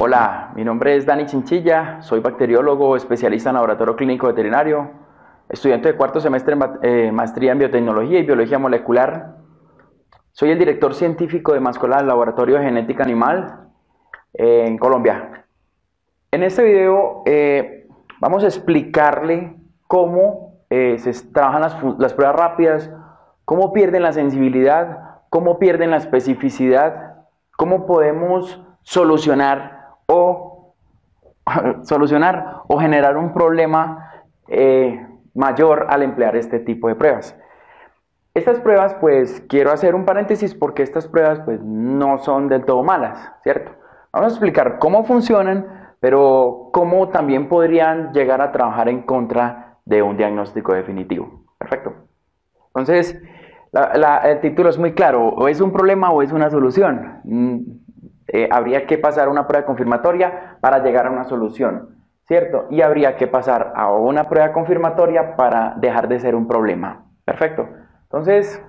Hola, mi nombre es Dani Chinchilla, soy bacteriólogo, especialista en laboratorio clínico veterinario, estudiante de cuarto semestre en maestría en biotecnología y biología molecular. Soy el director científico de Mascola del Laboratorio de Genética Animal en Colombia. En este video vamos a explicarle cómo se trabajan las pruebas rápidas, cómo pierden la sensibilidad, cómo pierden la especificidad, cómo podemos solucionar o generar un problema mayor al emplear este tipo de pruebas. Estas pruebas, pues quiero hacer un paréntesis porque estas pruebas pues no son del todo malas, ¿cierto? Vamos a explicar cómo funcionan, pero cómo también podrían llegar a trabajar en contra de un diagnóstico definitivo. Perfecto. Entonces, el título es muy claro, o es un problema o es una solución. Habría que pasar una prueba confirmatoria para llegar a una solución, ¿cierto? Y habría que pasar a una prueba confirmatoria para dejar de ser un problema. Perfecto. Entonces,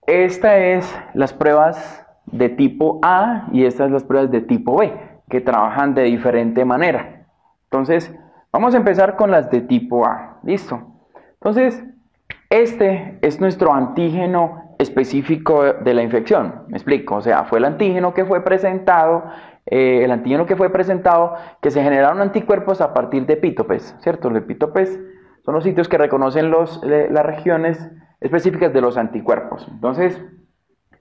estas es las pruebas de tipo A y estas las pruebas de tipo B, que trabajan de diferente manera. Entonces, vamos a empezar con las de tipo A. ¿Listo? Entonces, este es nuestro antígeno específico de la infección. Me explico, o sea, fue el antígeno que fue presentado, que se generaron anticuerpos a partir de epítopes, ¿cierto? Los epítopes son los sitios que reconocen las regiones específicas de los anticuerpos. Entonces,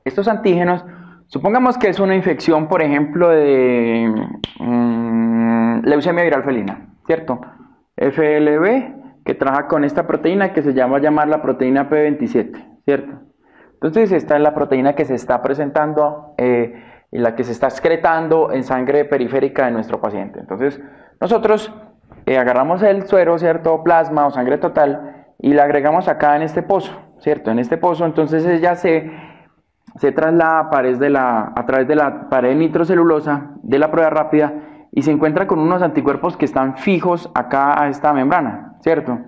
estos antígenos, supongamos que es una infección, por ejemplo, de leucemia viral felina, ¿cierto? FLB, que trabaja con esta proteína que se llama la proteína P27, ¿cierto? Entonces esta es la proteína que se está presentando y la que se está excretando en sangre periférica de nuestro paciente. Entonces nosotros agarramos el suero, ¿cierto? Plasma o sangre total y la agregamos acá en este pozo, ¿cierto? En este pozo entonces ella se traslada a través de la pared nitrocelulosa de la prueba rápida y se encuentra con unos anticuerpos que están fijos acá a esta membrana, ¿cierto?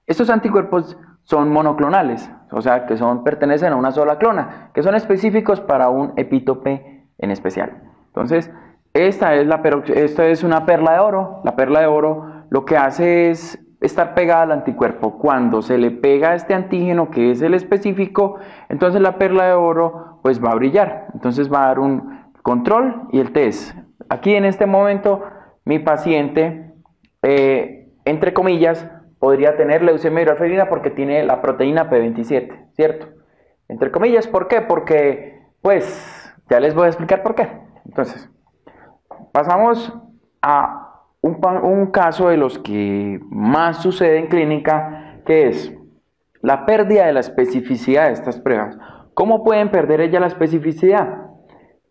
Estos anticuerpos son monoclonales, o sea que pertenecen a una sola clona, que son específicos para un epítope en especial. Entonces, esta es una perla de oro. La perla de oro lo que hace es estar pegada al anticuerpo. Cuando se le pega a este antígeno, que es el específico, entonces la perla de oro pues va a brillar. Entonces va a dar un control y el test. Aquí en este momento mi paciente, entre comillas, podría tener leucemia viral felina porque tiene la proteína P27, ¿cierto? Entre comillas, ¿por qué? Porque, pues, ya les voy a explicar por qué. Entonces, pasamos a un caso de los que más sucede en clínica, que es la pérdida de la especificidad de estas pruebas. ¿Cómo pueden perder ella la especificidad?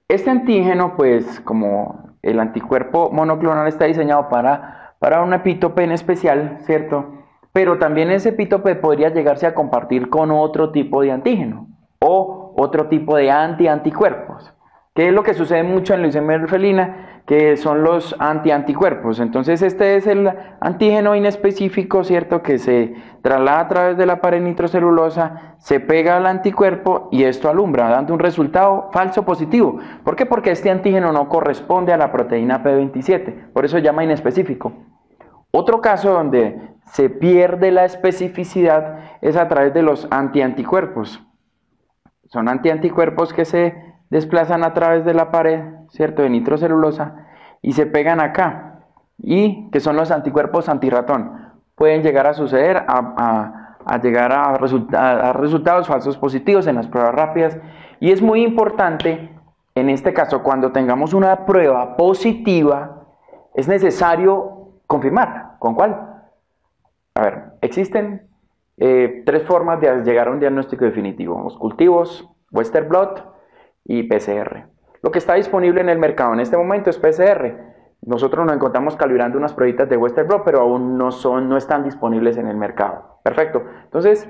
Este antígeno, pues, como el anticuerpo monoclonal está diseñado para un epítope en especial, ¿cierto? Pero también ese epítope podría llegarse a compartir con otro tipo de antígeno o otro tipo de anticuerpos, que es lo que sucede mucho en leucemia viral felina, que son los anticuerpos. Entonces este es el antígeno inespecífico, ¿cierto? Que se traslada a través de la pared nitrocelulosa, se pega al anticuerpo y esto alumbra, dando un resultado falso positivo. ¿Por qué? Porque este antígeno no corresponde a la proteína P27, por eso se llama inespecífico. Otro caso donde se pierde la especificidad es a través de los anticuerpos. Son anticuerpos que se desplazan a través de la pared, ¿cierto?, de nitrocelulosa y se pegan acá, y que son los anticuerpos antirratón. Pueden llegar a suceder, a llegar a resultados falsos positivos en las pruebas rápidas, y es muy importante, en este caso, cuando tengamos una prueba positiva, es necesario confirmarla. ¿Con cuál? A ver, existen tres formas de llegar a un diagnóstico definitivo: los cultivos, Western blot y PCR. Lo que está disponible en el mercado en este momento es PCR. Nosotros nos encontramos calibrando unas pruebitas de Western blot, pero aún no están disponibles en el mercado. Perfecto. Entonces,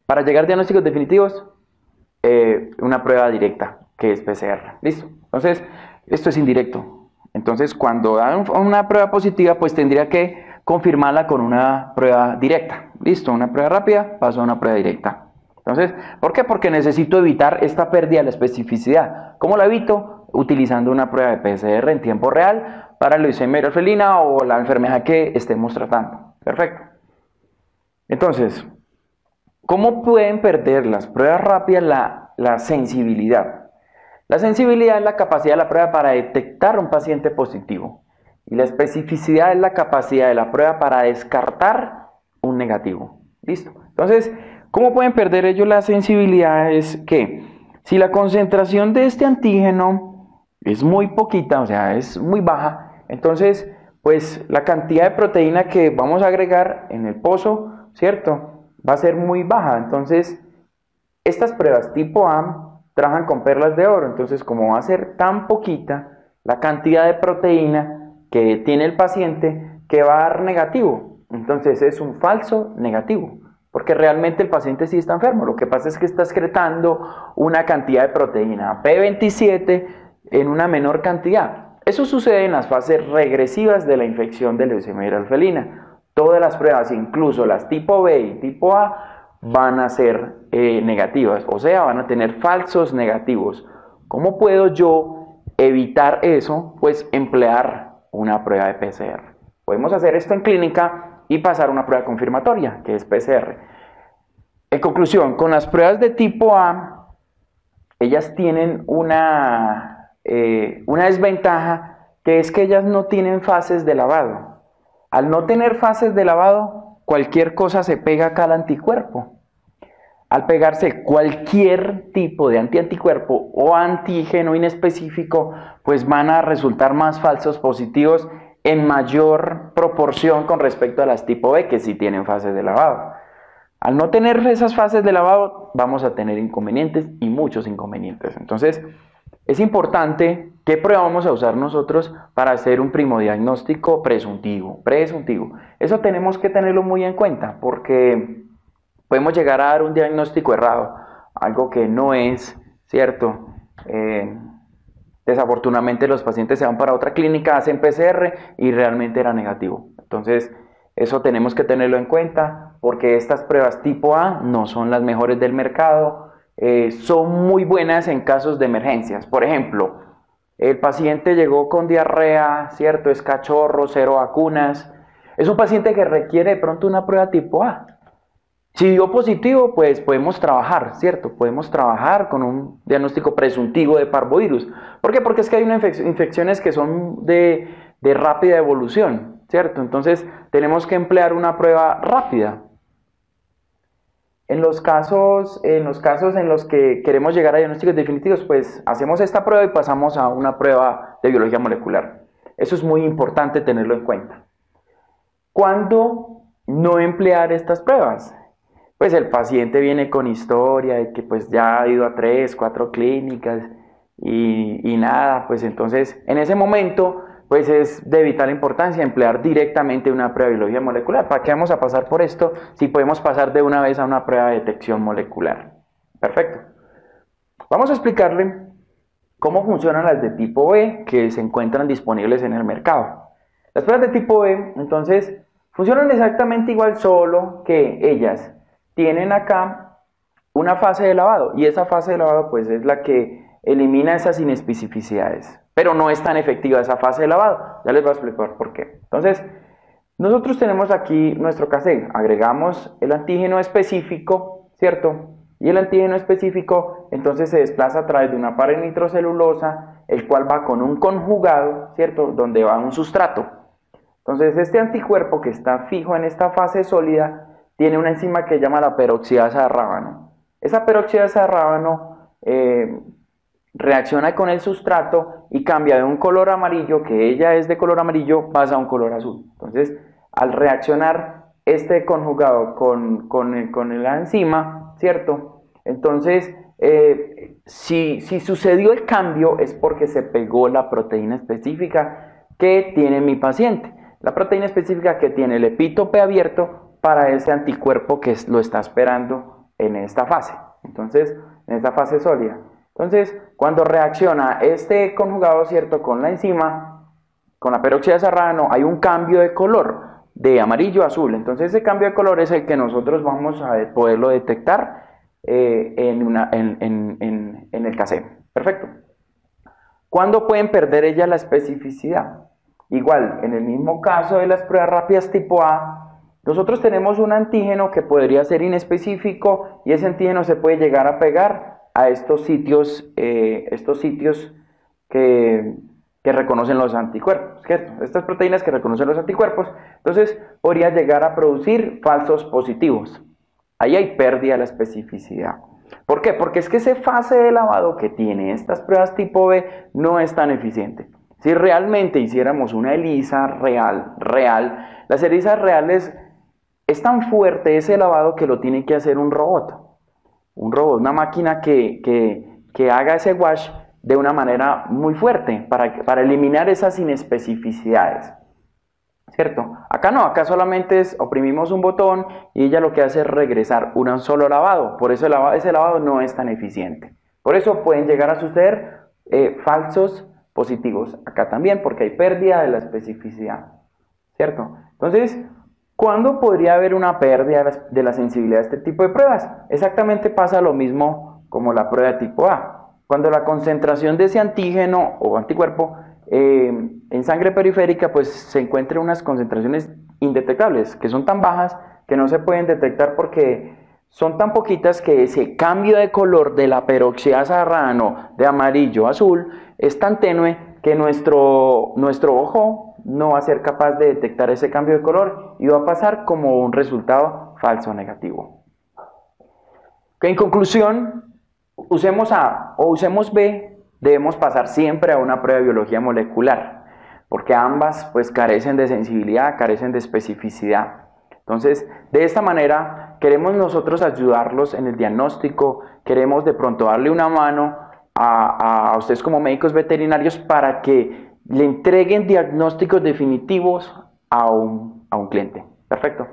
para llegar a diagnósticos definitivos, una prueba directa, que es PCR. ¿Listo? Entonces, esto es indirecto. Entonces, cuando dan una prueba positiva, pues tendría que confirmarla con una prueba directa. ¿Listo? Una prueba rápida, paso a una prueba directa. Entonces, ¿por qué? Porque necesito evitar esta pérdida de la especificidad. ¿Cómo la evito? utilizando una prueba de PCR en tiempo real para la leucemia erofilina o la enfermedad que estemos tratando. Perfecto. Entonces, ¿cómo pueden perder las pruebas rápidas la sensibilidad? La sensibilidad es la capacidad de la prueba para detectar un paciente positivo y la especificidad es la capacidad de la prueba para descartar un negativo. ¿Listo? Entonces, ¿cómo pueden perder ellos la sensibilidad? Es que si la concentración de este antígeno es muy poquita, o sea, es muy baja, entonces, pues la cantidad de proteína que vamos a agregar en el pozo, ¿cierto? Va a ser muy baja. Entonces, estas pruebas tipo A trabajan con perlas de oro. Entonces, como va a ser tan poquita la cantidad de proteína que tiene el paciente, que va a dar negativo. Entonces, es un falso negativo, porque realmente el paciente sí está enfermo. Lo que pasa es que está excretando una cantidad de proteína P27 en una menor cantidad. Eso sucede en las fases regresivas de la infección de leucemia erofilina. Todas las pruebas, incluso las tipo B y tipo A, van a ser negativas, o sea, van a tener falsos negativos. ¿Cómo puedo yo evitar eso? Pues emplear una prueba de PCR. Podemos hacer esto en clínica y pasar una prueba confirmatoria, que es PCR. En conclusión, con las pruebas de tipo A, ellas tienen una desventaja, que es que ellas no tienen fases de lavado. Al no tener fases de lavado, cualquier cosa se pega acá al anticuerpo. Al pegarse cualquier tipo de antianticuerpo o antígeno inespecífico, pues van a resultar más falsos positivos en mayor proporción con respecto a las tipo B, que sí tienen fases de lavado. Al no tener esas fases de lavado, vamos a tener inconvenientes y muchos inconvenientes. Entonces, es importante qué prueba vamos a usar nosotros para hacer un primodiagnóstico presuntivo. Eso tenemos que tenerlo muy en cuenta, porque podemos llegar a dar un diagnóstico errado, algo que no es cierto. Desafortunadamente los pacientes se van para otra clínica, hacen PCR y realmente era negativo. Entonces, eso tenemos que tenerlo en cuenta, porque estas pruebas tipo A no son las mejores del mercado, son muy buenas en casos de emergencias. Por ejemplo, el paciente llegó con diarrea, ¿cierto? Es cachorro, 0 vacunas. Es un paciente que requiere de pronto una prueba tipo A. Si dio positivo, pues podemos trabajar, ¿cierto? Podemos trabajar con un diagnóstico presuntivo de parvovirus. ¿Por qué? Porque es que hay unas infecciones que son de rápida evolución, ¿cierto? Entonces tenemos que emplear una prueba rápida. En los casos en los que queremos llegar a diagnósticos definitivos, pues hacemos esta prueba y pasamos a una prueba de biología molecular. Eso es muy importante tenerlo en cuenta. ¿Cuándo no emplear estas pruebas? Pues el paciente viene con historia de que pues ya ha ido a 3, 4 clínicas y nada, pues entonces en ese momento pues es de vital importancia emplear directamente una prueba de biología molecular. ¿Para qué vamos a pasar por esto si podemos pasar de una vez a una prueba de detección molecular? Perfecto. Vamos a explicarle cómo funcionan las de tipo B que se encuentran disponibles en el mercado. Las pruebas de tipo B, entonces, funcionan exactamente igual, solo que ellas tienen acá una fase de lavado, y esa fase de lavado pues es la que elimina esas inespecificidades, pero no es tan efectiva esa fase de lavado. Ya les voy a explicar por qué. Entonces, nosotros tenemos aquí nuestro cassette, agregamos el antígeno específico, ¿cierto? Y el antígeno específico entonces se desplaza a través de una pared nitrocelulosa, el cual va con un conjugado, ¿cierto? Donde va un sustrato. Entonces este anticuerpo que está fijo en esta fase sólida tiene una enzima que se llama la peroxidasa de rábano. Esa peroxidasa de rábano reacciona con el sustrato y cambia de un color amarillo, que ella es de color amarillo, pasa a un color azul. Entonces, al reaccionar este conjugado con la enzima, ¿cierto? Entonces, si sucedió el cambio es porque se pegó la proteína específica que tiene mi paciente. La proteína específica que tiene el epítope abierto para ese anticuerpo que lo está esperando en esta fase. Entonces, en esta fase sólida. Entonces, cuando reacciona este conjugado, ¿cierto?, con la enzima, con la peroxidasa de rábano, hay un cambio de color, de amarillo a azul. Entonces, ese cambio de color es el que nosotros vamos a poderlo detectar en el cassette. Perfecto. ¿Cuándo pueden perder ellas la especificidad? Igual, en el mismo caso de las pruebas rápidas tipo A, nosotros tenemos un antígeno que podría ser inespecífico y ese antígeno se puede llegar a pegar a estos sitios que reconocen los anticuerpos, ¿cierto? Estas proteínas que reconocen los anticuerpos, entonces podría llegar a producir falsos positivos. Ahí hay pérdida de la especificidad. ¿Por qué? Porque es que ese fase de lavado que tiene estas pruebas tipo B no es tan eficiente. Si realmente hiciéramos una ELISA real, las ELISAs reales es tan fuerte ese lavado que lo tiene que hacer un robot, una máquina que haga ese wash de una manera muy fuerte para eliminar esas inespecificidades, ¿cierto? Acá no, acá solamente oprimimos un botón y ella lo que hace es regresar un solo lavado, por eso ese lavado no es tan eficiente. Por eso pueden llegar a suceder falsos positivos acá también, porque hay pérdida de la especificidad, ¿cierto? Entonces, ¿cuándo podría haber una pérdida de la sensibilidad de este tipo de pruebas? Exactamente pasa lo mismo como la prueba de tipo A. Cuando la concentración de ese antígeno o anticuerpo en sangre periférica pues se encuentra en unas concentraciones indetectables, que son tan bajas que no se pueden detectar porque son tan poquitas que ese cambio de color de la peroxidasa RANO de amarillo a azul es tan tenue que nuestro ojo no va a ser capaz de detectar ese cambio de color y va a pasar como un resultado falso negativo. En conclusión, usemos A o usemos B, debemos pasar siempre a una prueba de biología molecular, porque ambas pues carecen de sensibilidad, carecen de especificidad. Entonces, de esta manera, queremos nosotros ayudarlos en el diagnóstico, queremos de pronto darle una mano a ustedes como médicos veterinarios para que le entreguen diagnósticos definitivos a un cliente. Perfecto.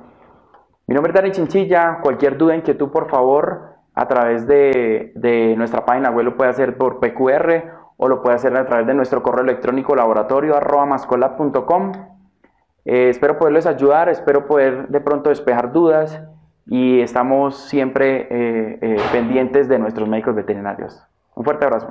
Mi nombre es Dani Chinchilla, cualquier duda, inquietud, por favor, a través de nuestra página web lo puede hacer por PQR o lo puede hacer a través de nuestro correo electrónico laboratorio@mascolab.com. Espero poderles ayudar, espero poder de pronto despejar dudas y estamos siempre pendientes de nuestros médicos veterinarios. Un fuerte abrazo.